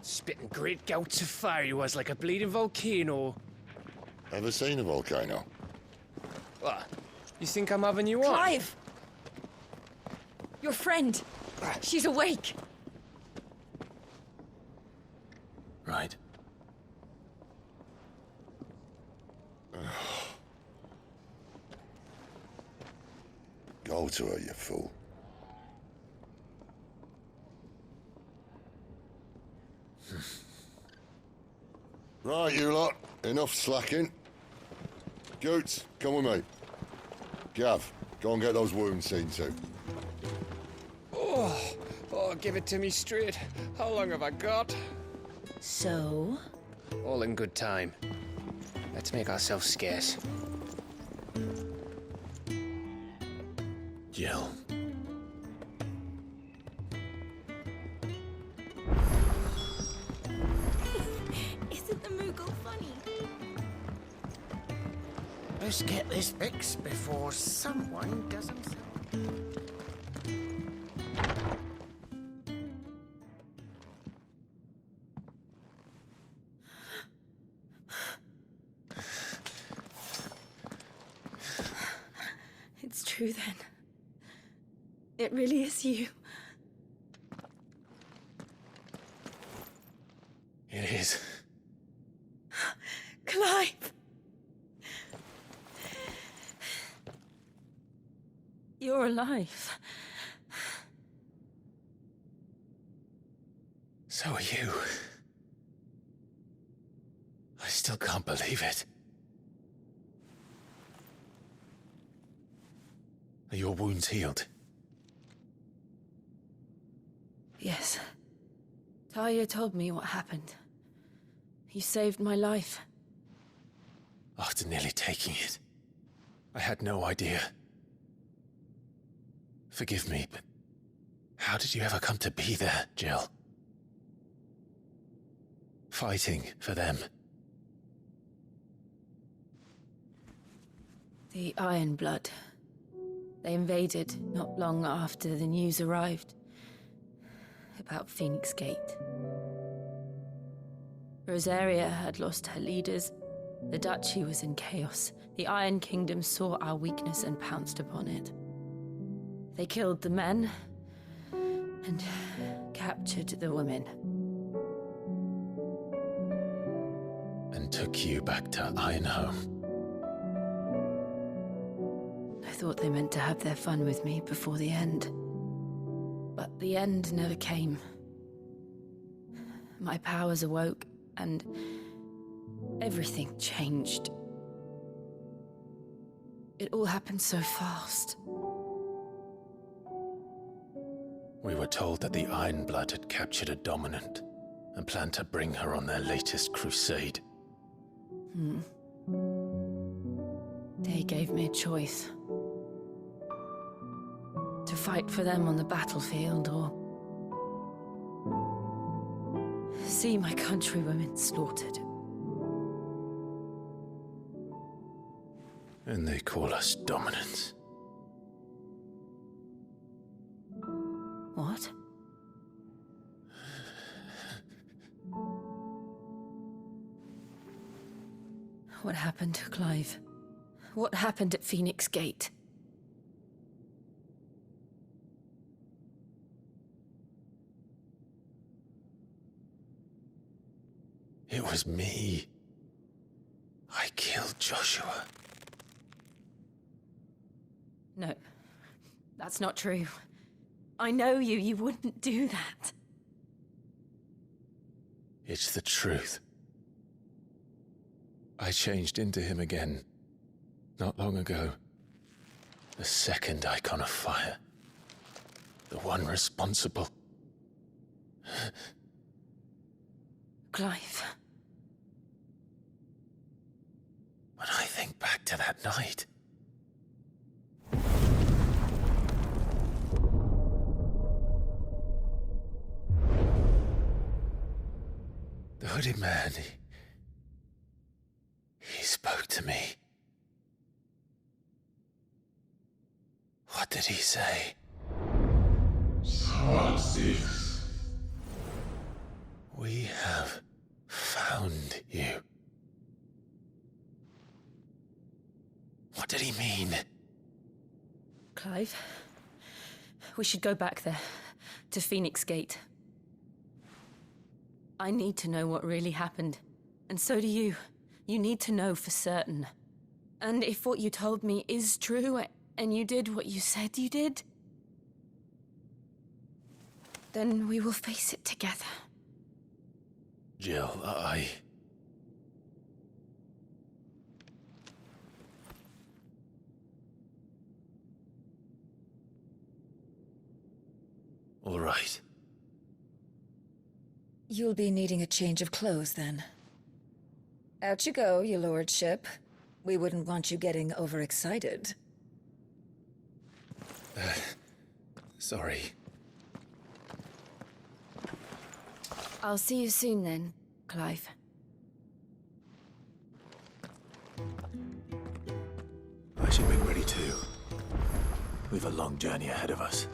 Spitting great gouts of fire he was like a bleeding volcano. Ever seen a volcano? What? You think I'm having you on? Clive! Your friend. She's awake. Right. Go to her, you fool. Right, you lot. Enough slacking. Goots, come with me. Gav, go and get those wounds seen to. Oh, give it to me straight. How long have I got? So? All in good time. Let's make ourselves scarce. Jill. Isn't the Moogle funny? Let's get this fixed before someone doesn't... It's true then. It really is you. It is. Clive! You're alive. So are you. I still can't believe it. Are your wounds healed? Yes. Talia told me what happened. You saved my life. After nearly taking it, I had no idea. Forgive me, but how did you ever come to be there, Jill? Fighting for them. The Iron Blood. They invaded not long after the news arrived about Phoenix Gate. Rosaria had lost her leaders. The Duchy was in chaos. The Iron Kingdom saw our weakness and pounced upon it. They killed the men and captured the women. And took you back to Ironhome. I thought they meant to have their fun with me before the end. But the end never came. My powers awoke, and everything changed. It all happened so fast. We were told that the Iron Blood had captured a dominant and planned to bring her on their latest crusade. They gave me a choice. To fight for them on the battlefield, or see my countrywomen slaughtered. And they call us dominants. What? What happened to Clive? What happened at Phoenix Gate? It was me. I killed Joshua. No, that's not true. I know you. You wouldn't do that. It's the truth. I changed into him again, not long ago. The second icon of fire. The one responsible. Clive. When I think back to that night... The hooded man, he spoke to me. What did he say? Part 6. We What did he mean? Clive, we should go back there, to Phoenix Gate. I need to know what really happened, and so do you. You need to know for certain. And if what you told me is true, and you did what you said you did, then we will face it together. Jill, All right. You'll be needing a change of clothes, then. Out you go, your lordship. We wouldn't want you getting overexcited. Sorry. I'll see you soon then, Clive. I should make ready too. We've a long journey ahead of us.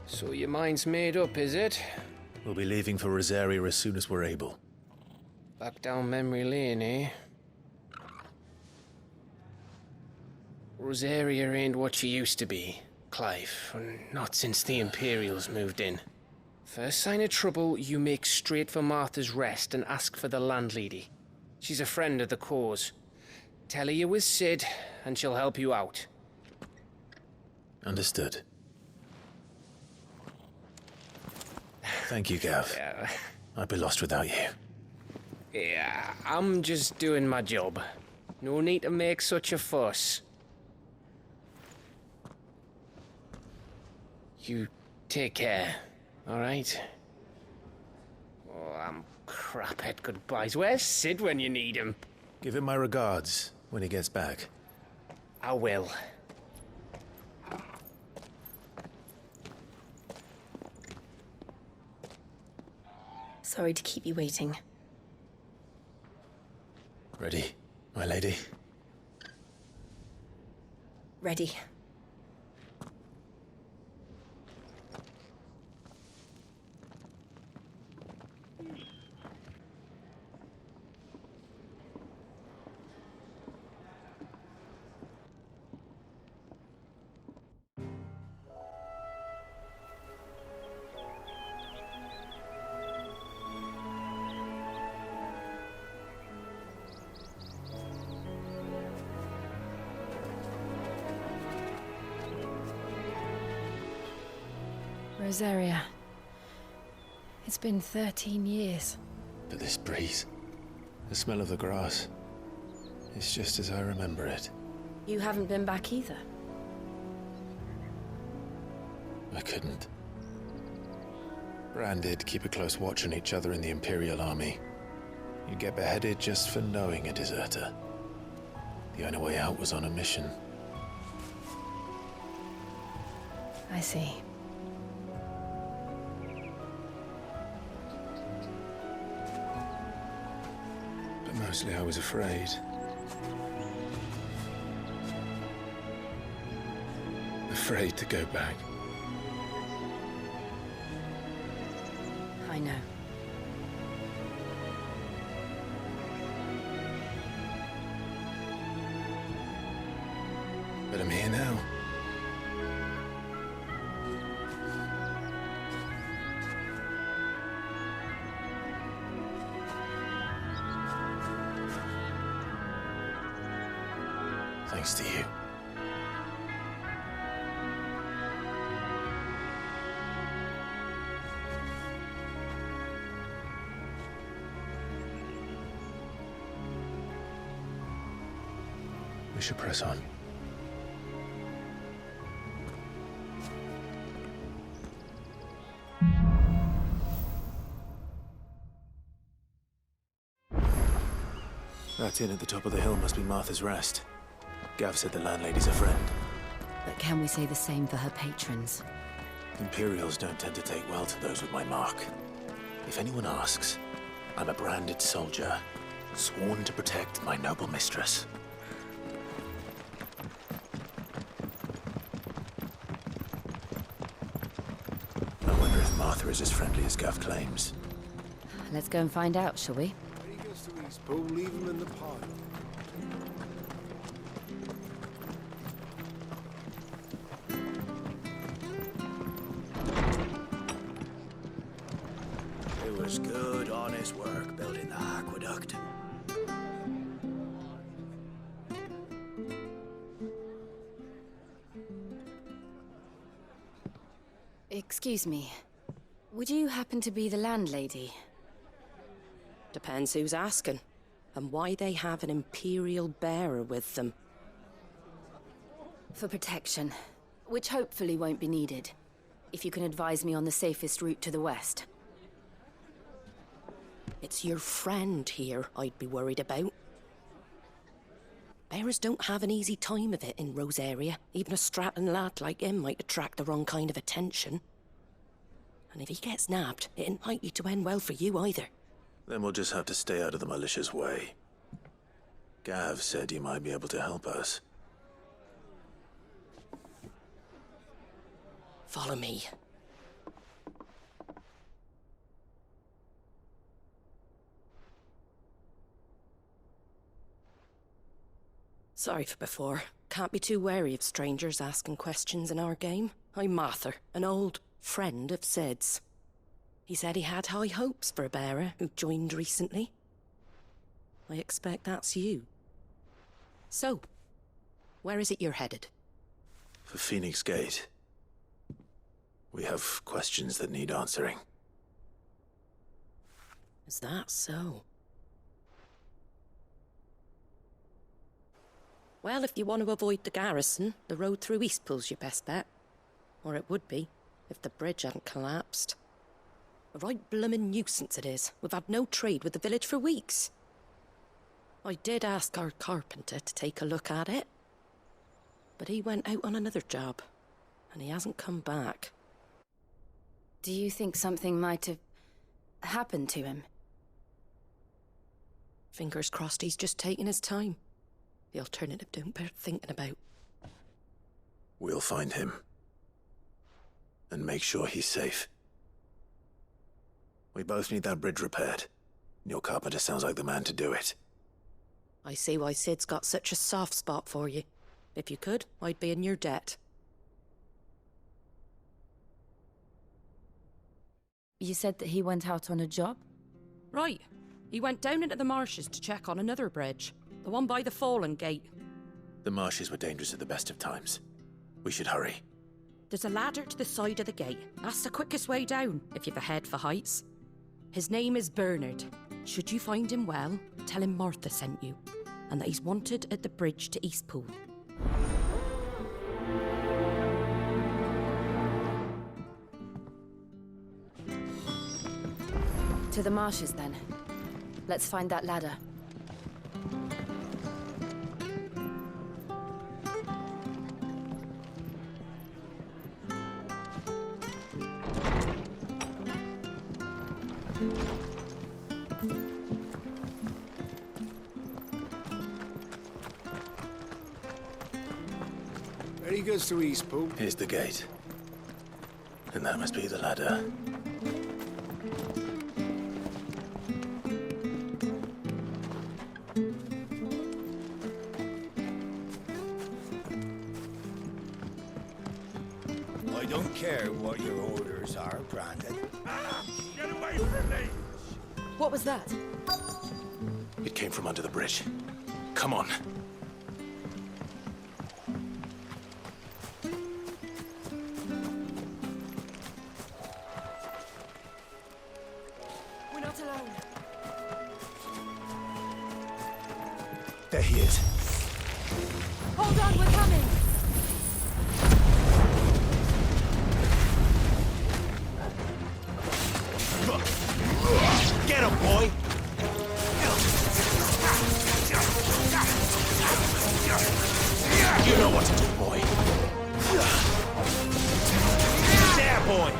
So your mind's made up, is it? We'll be leaving for Rosaria as soon as we're able. Back down memory lane, eh? Rosaria ain't what she used to be, Clive. Not since the Imperials moved in. First sign of trouble, you make straight for Martha's Rest and ask for the landlady. She's a friend of the cause. Tell her you're with Sid, and she'll help you out. Understood. Thank you, Gav. Yeah. I'd be lost without you. Yeah, I'm just doing my job. No need to make such a fuss. You take care, alright? Oh, I'm crap at goodbyes. Where's Sid when you need him? Give him my regards when he gets back. I will. Sorry to keep you waiting. Ready, my lady? Ready. Rosaria. It's been 13 years. But this breeze, the smell of the grass, it's just as I remember it. You haven't been back either. I couldn't. Bran did keep a close watch on each other in the Imperial Army. You'd get beheaded just for knowing a deserter. The only way out was on a mission. I see. But mostly I was afraid. Afraid to go back. I know. But I'm here now. Thanks to you. We should press on. That inn at the top of the hill must be Martha's Rest. Gav said the landlady's a friend. But can we say the same for her patrons? Imperials don't tend to take well to those with my mark. If anyone asks, I'm a branded soldier, sworn to protect my noble mistress. I wonder if Martha is as friendly as Gav claims. Let's go and find out, shall we? When he gets to East Pool, leave him in the pile. was good, honest work building the aqueduct. Excuse me. Would you happen to be the landlady? Depends who's asking, and why they have an Imperial bearer with them. For protection, which hopefully won't be needed. If you can advise me on the safest route to the west. It's your friend here I'd be worried about. Bearers don't have an easy time of it in Rosaria. Even a strapping lad like him might attract the wrong kind of attention. And if he gets nabbed, it ain't likely to end well for you either. Then we'll just have to stay out of the malicious way. Gav said he might be able to help us. Follow me. Sorry for before. Can't be too wary of strangers asking questions in our game. I'm Martha, an old friend of Sid's. He said he had high hopes for a bearer who joined recently. I expect that's you. So, where is it you're headed? For Phoenix Gate. We have questions that need answering. Is that so? Well, if you want to avoid the garrison, the road through Eastpool's your best bet. Or it would be, if the bridge hadn't collapsed. A right bloomin' nuisance it is. We've had no trade with the village for weeks. I did ask our carpenter to take a look at it. But he went out on another job, and he hasn't come back. Do you think something might have happened to him? Fingers crossed he's just taking his time. The alternative don't bear thinking about. We'll find him. And make sure he's safe. We both need that bridge repaired. Your carpenter sounds like the man to do it. I see why Sid's got such a soft spot for you. If you could, I'd be in your debt. You said that he went out on a job? Right. He went down into the marshes to check on another bridge. The one by the Fallen Gate. The marshes were dangerous at the best of times. We should hurry. There's a ladder to the side of the gate. That's the quickest way down, if you've a head for heights. His name is Bernard. Should you find him well, tell him Martha sent you, and that he's wanted at the bridge to Eastpool. To the marshes, then. Let's find that ladder. Ready goes to Eastpool. Here's the gate. And that must be the ladder. I don't care what your orders are, Brandon. Get away from me! What was that? It came from under the bridge. Come on. We're not alone. There he is. Hold on, we're coming! Get him, boy! You know what to do, boy. There, boy!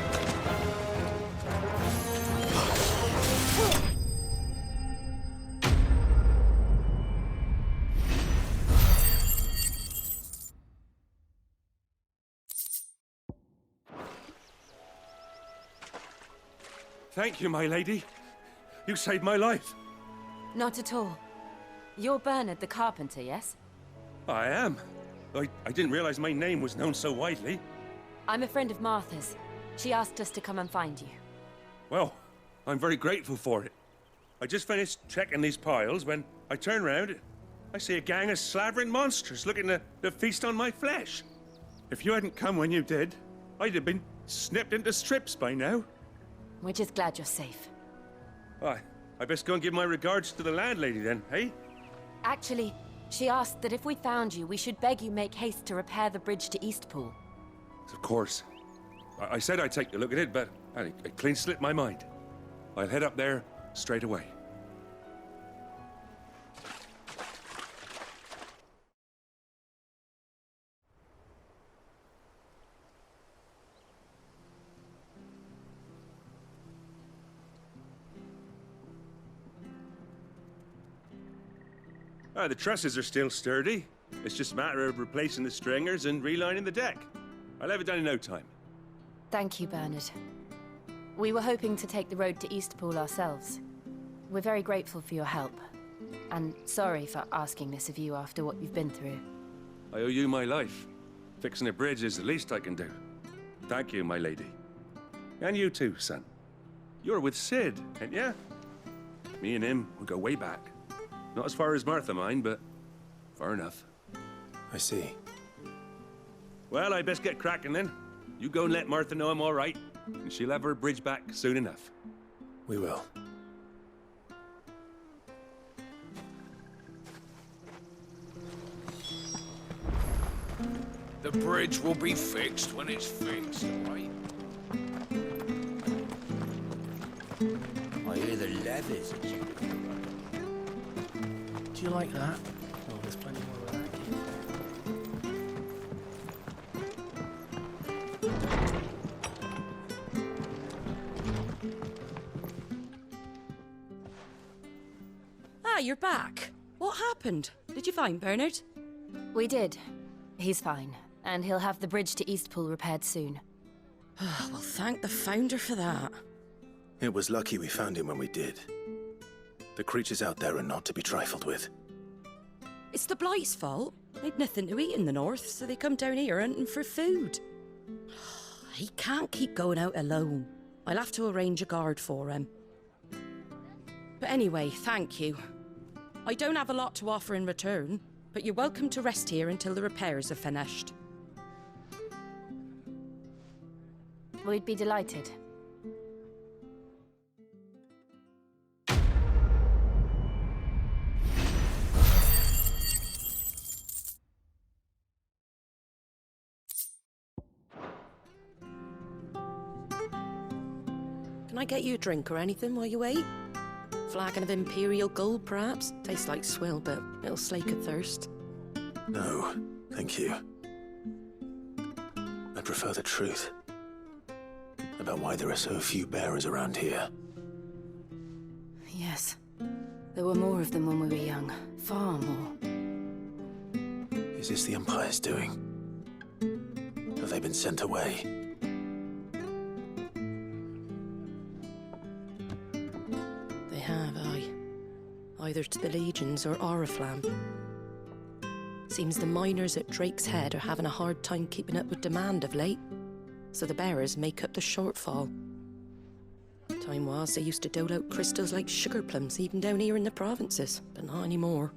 Thank you, my lady. You saved my life. Not at all. You're Bernard the carpenter, yes? I am. I didn't realize my name was known so widely. I'm a friend of Martha's. She asked us to come and find you. Well, I'm very grateful for it. I just finished checking these piles when I turn round. I see a gang of slavering monsters looking to feast on my flesh. If you hadn't come when you did, I'd have been snipped into strips by now. We're just glad you're safe. Why, I best go and give my regards to the landlady then, eh? Actually, she asked that if we found you, we should beg you make haste to repair the bridge to Eastpool. Of course. I said I'd take a look at it, but it clean slipped my mind. I'll head up there straight away. The trusses are still sturdy. It's just a matter of replacing the stringers and relining the deck. I'll have it done in no time. Thank you, Bernard. We were hoping to take the road to Eastpool ourselves. We're very grateful for your help. And sorry for asking this of you after what you've been through. I owe you my life. Fixing a bridge is the least I can do. Thank you, my lady. And you too, son. You're with Sid, ain't ya? Me and him, we go way back. Not as far as Martha, mind, but far enough. I see. Well, I best get cracking then. You go and let Martha know I'm all right, and she'll have her bridge back soon enough. We will. The bridge will be fixed when it's fixed, right? I hear the levies are due to come. Do you like that? Oh, there's plenty more of that. Ah, you're back. What happened? Did you find Bernard? We did. He's fine, and he'll have the bridge to Eastpool repaired soon. Well, thank the Founder for that. It was lucky we found him when we did. The creatures out there are not to be trifled with. It's the Blight's fault. They'd nothing to eat in the north, so they come down here hunting for food. He can't keep going out alone. I'll have to arrange a guard for him. But anyway, thank you. I don't have a lot to offer in return, but you're welcome to rest here until the repairs are finished. We'd be delighted. Can I get you a drink or anything while you wait? Flagon of Imperial Gold, perhaps? Tastes like swill, but it'll slake a thirst. No, thank you. I prefer the truth. About why there are so few bearers around here. Yes. There were more of them when we were young. Far more. Is this the Empire's doing? Have they been sent away? They have, aye. Either to the Legions or Oriflamme. Seems the miners at Drake's Head are having a hard time keeping up with demand of late, so the bearers make up the shortfall. Time was they used to dole out crystals like sugar plums even down here in the provinces, but not anymore.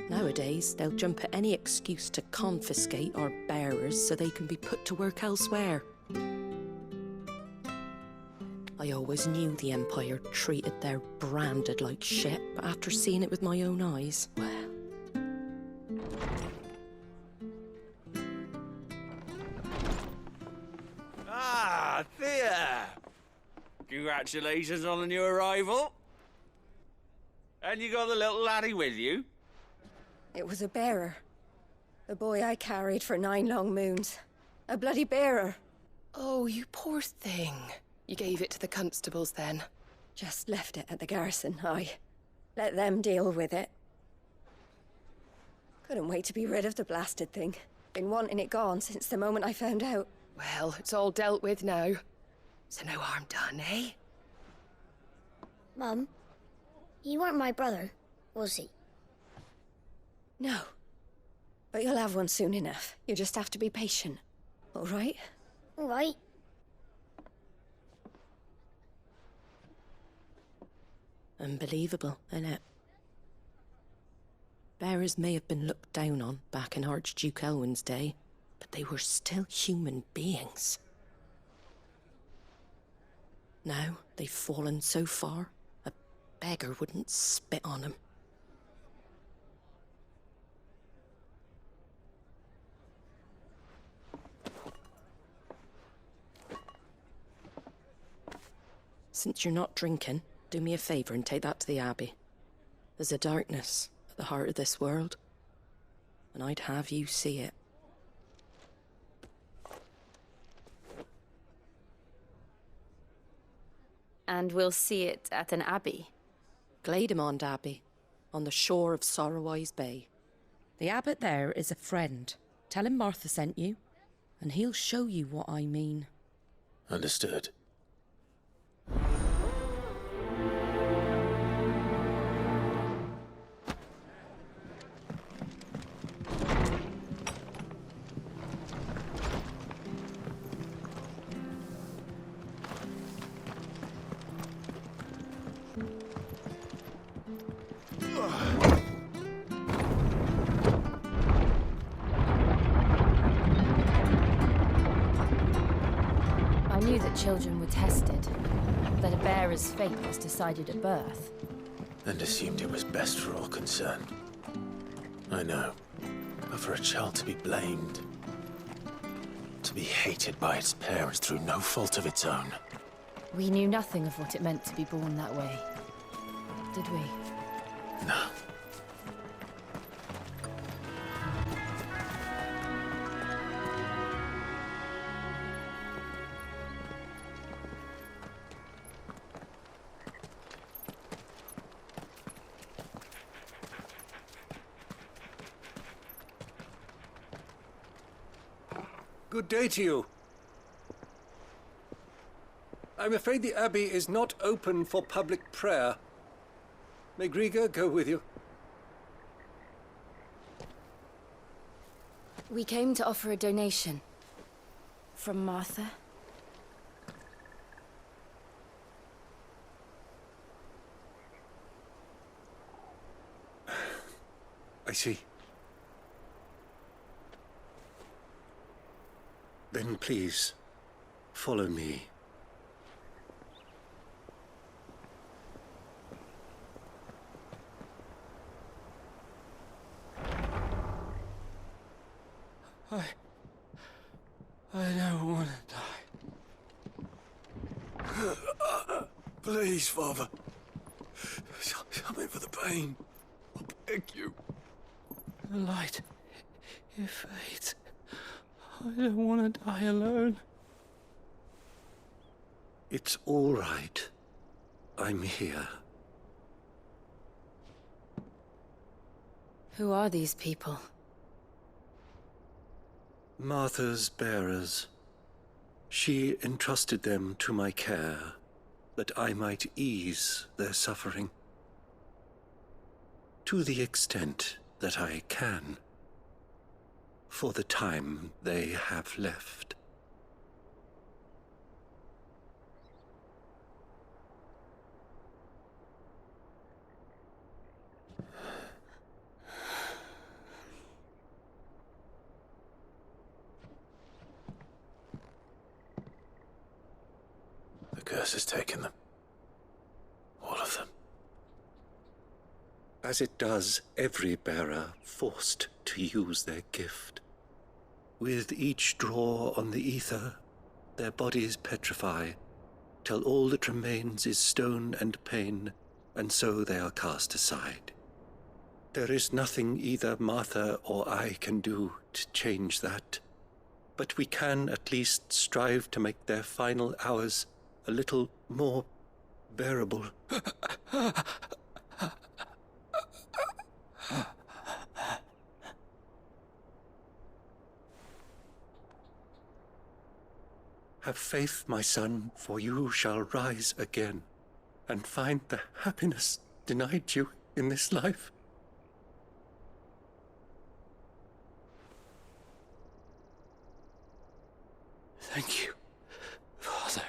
Nowadays, they'll jump at any excuse to confiscate our bearers so they can be put to work elsewhere. I always knew the Empire treated their branded like shit, but after seeing it with my own eyes, well... Ah, Thea! Congratulations on the new arrival. And you got the little laddie with you? It was a bearer. The boy I carried for 9 long moons. A bloody bearer. Oh, you poor thing. You gave it to the constables then? Just left it at the garrison, aye. Let them deal with it. Couldn't wait to be rid of the blasted thing. Been wanting it gone since the moment I found out. Well, it's all dealt with now. So no harm done, eh? Mum, he weren't my brother, was he? No. But you'll have one soon enough. You just have to be patient. All right? All right. Unbelievable, innit? Bearers may have been looked down on back in Archduke Elwin's day, but they were still human beings. Now they've fallen so far, a beggar wouldn't spit on them. Since you're not drinking, do me a favour and take that to the Abbey. There's a darkness at the heart of this world, and I'd have you see it. And we'll see it at an abbey? Glademond Abbey, on the shore of Sorrowwise Bay. The abbot there is a friend. Tell him Martha sent you, and he'll show you what I mean. Understood. I knew that children were tested, that a bearer's fate was decided at birth. And assumed it was best for all concerned. I know. But for a child to be blamed, to be hated by its parents through no fault of its own. We knew nothing of what it meant to be born that way, did we? No. Good day to you. I'm afraid the Abbey is not open for public prayer. May Griga go with you? We came to offer a donation. From Martha. I see. Then please, follow me. I don't want to die. Please, Father. Something for the pain. I beg you. The light, it fades. I don't want to die alone. It's all right. I'm here. Who are these people? Martha's bearers. She entrusted them to my care, that I might ease their suffering. To the extent that I can. For the time they have left. The curse has taken them. All of them. As it does every bearer forced to use their gift. With each draw on the ether, their bodies petrify, till all that remains is stone and pain, and so they are cast aside. There is nothing either Martha or I can do to change that, but we can at least strive to make their final hours a little more bearable. Have faith, my son, for you shall rise again, and find the happiness denied you in this life. Thank you, Father.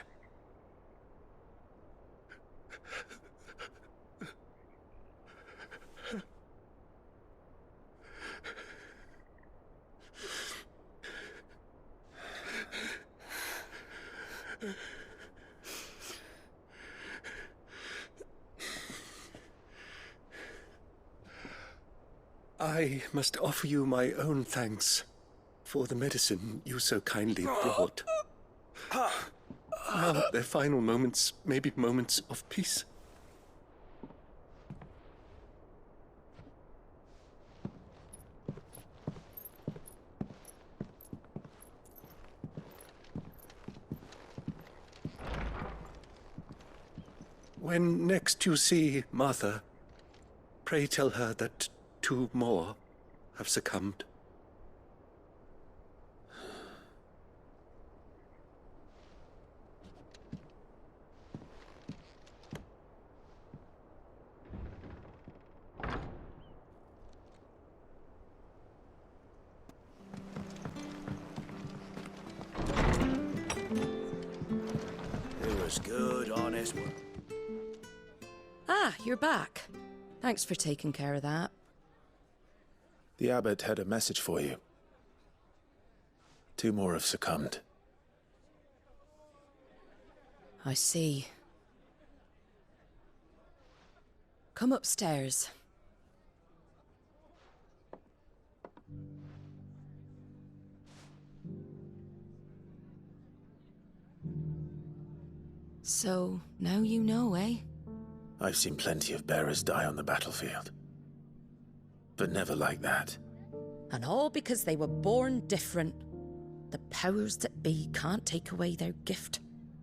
I must offer you my own thanks for the medicine you so kindly brought. Now, their final moments may be moments of peace. When next you see Martha, pray tell her that 2 more have succumbed. It was good, honest work. Ah, you're back. Thanks for taking care of that. The abbot had a message for you. 2 more have succumbed. I see. Come upstairs. So, now you know, eh? I've seen plenty of bearers die on the battlefield. But never like that. And all because they were born different. The powers that be can't take away their gift,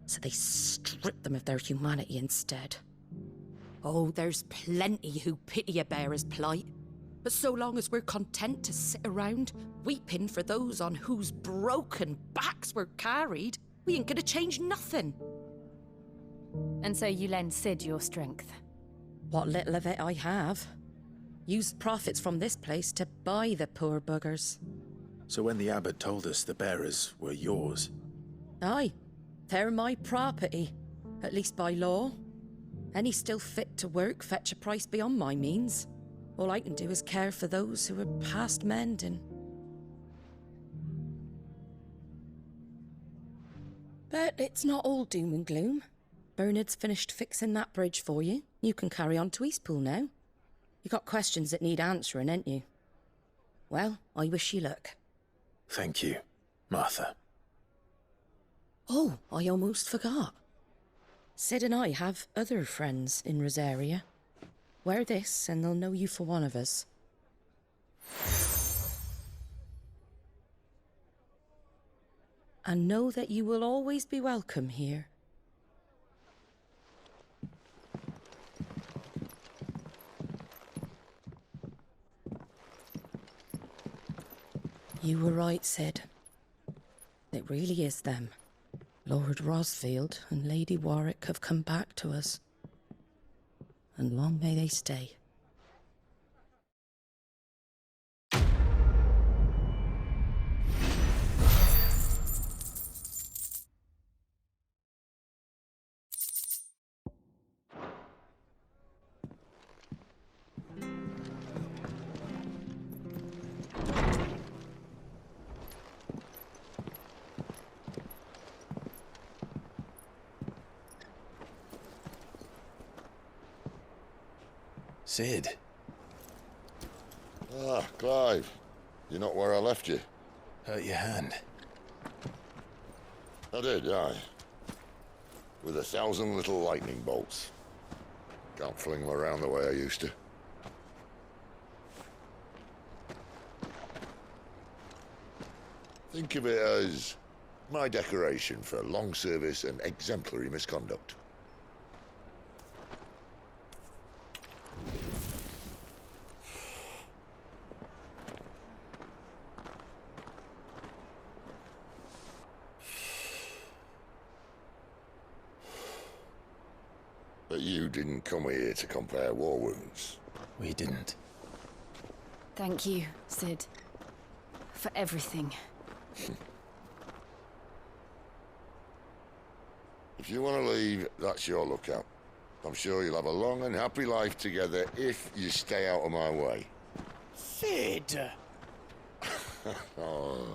so they strip them of their humanity instead. Oh, there's plenty who pity a bearer's plight. But so long as we're content to sit around, weeping for those on whose broken backs we're carried, we ain't gonna change nothing. And so you lend Sid your strength? What little of it I have. Use profits from this place to buy the poor buggers. So when the abbot told us the bearers were yours... Aye, they're my property, at least by law. Any still fit to work fetch a price beyond my means. All I can do is care for those who are past mending. But it's not all doom and gloom. Bernard's finished fixing that bridge for you. You can carry on to Eastpool now. You got questions that need answering, ain't you? Well, I wish you luck. Thank you, Martha. Oh, I almost forgot. Sid and I have other friends in Rosaria. Wear this and they'll know you for one of us. And know that you will always be welcome here. You were right, Sid. It really is them. Lord Rosfield and Lady Warwick have come back to us. And long may they stay. Sid. Ah, Clive. You're not where I left you. Hurt your hand. I did, aye. With 1,000 little lightning bolts. Can't fling them around the way I used to. Think of it as my decoration for long service and exemplary misconduct. But you didn't come here to compare war wounds. We didn't. Thank you, Sid. For everything. If you want to leave, that's your lookout. I'm sure you'll have a long and happy life together if you stay out of my way. Sid! Oh.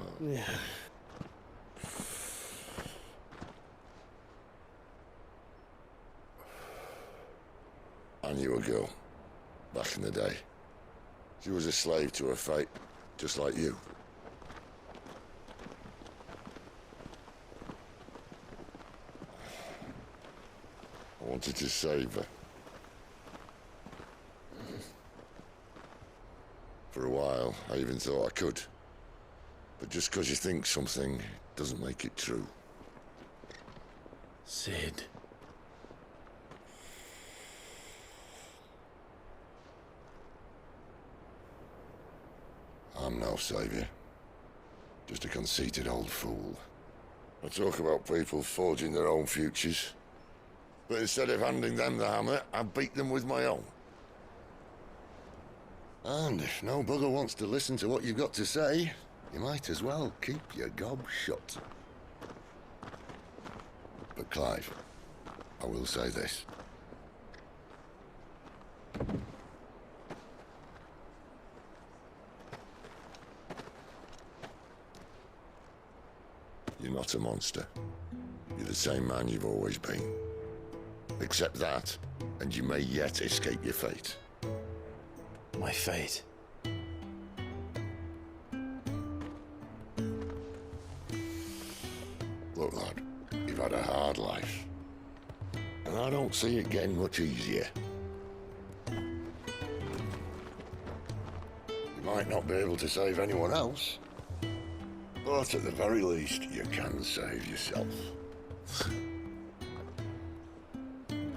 knew a girl, back in the day. She was a slave to her fate, just like you. I wanted to save her. For a while, I even thought I could. But just because you think something doesn't make it true. Sid. I'm no savior. Just a conceited old fool. I talk about people forging their own futures. But instead of handing them the hammer, I beat them with my own. And if no bugger wants to listen to what you've got to say, you might as well keep your gob shut. But Clive, I will say this. You're not a monster. You're the same man you've always been. Accept that, and you may yet escape your fate. My fate. Look, lad, you've had a hard life. And I don't see it getting much easier. You might not be able to save anyone else, but at the very least, you can save yourself.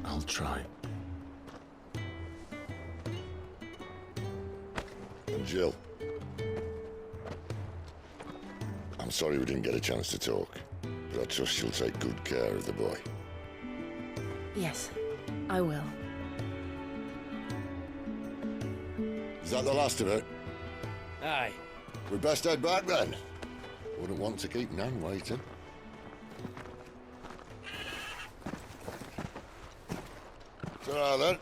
I'll try. And Jill, I'm sorry we didn't get a chance to talk, but I trust you'll take good care of the boy. Yes, I will. Is that the last of it? Aye. We'd best head back then. Wouldn't want to keep Nan waiting. Ta-ra then.